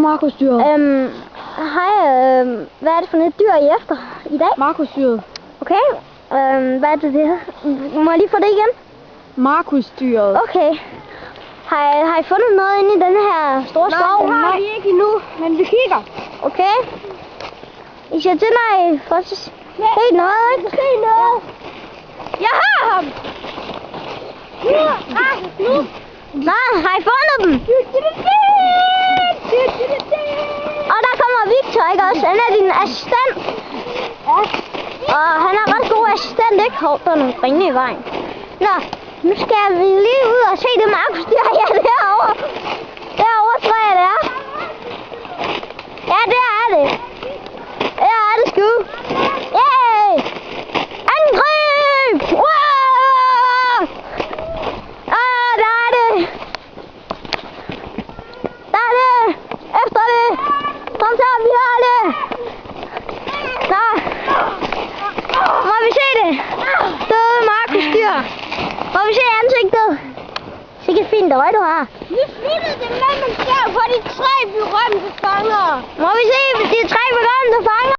Markusdyret. Hej, hvad er det for et dyr I er efter i dag? Markusdyret. Okay, hvad er det? Må jeg lige få det igen? Markusdyret. Okay. Har I fundet noget inde i den her store skov? Nej, det har vi ikke endnu, men vi kigger. Okay. I siger til, når I får se noget, ikke? Se noget. Jeg har ham. Nu. Nej, har I fundet dem? Og der kommer Victor, ikke også? Han er din assistent. Ja. Og han er ret god assistent, ikke? Hov, der er nogle ringe i vejen. Nå, nu skal vi lige ud og se det markusdyr. Ja, derovre. Derovre tror jeg, det er. Ja, det er det. Ja, det sgu. Yay! Angreb! Wow! Der er det. Der er det. Efter det. Kom så, vi har det. Nå. Må vi se det? Døde markusdyr. Må vi se ansigtet? Sikke fint øje, du har. Vi sluttede det med, man ser på de 3 berømte fanger. Må vi se de 3 berømte fanger?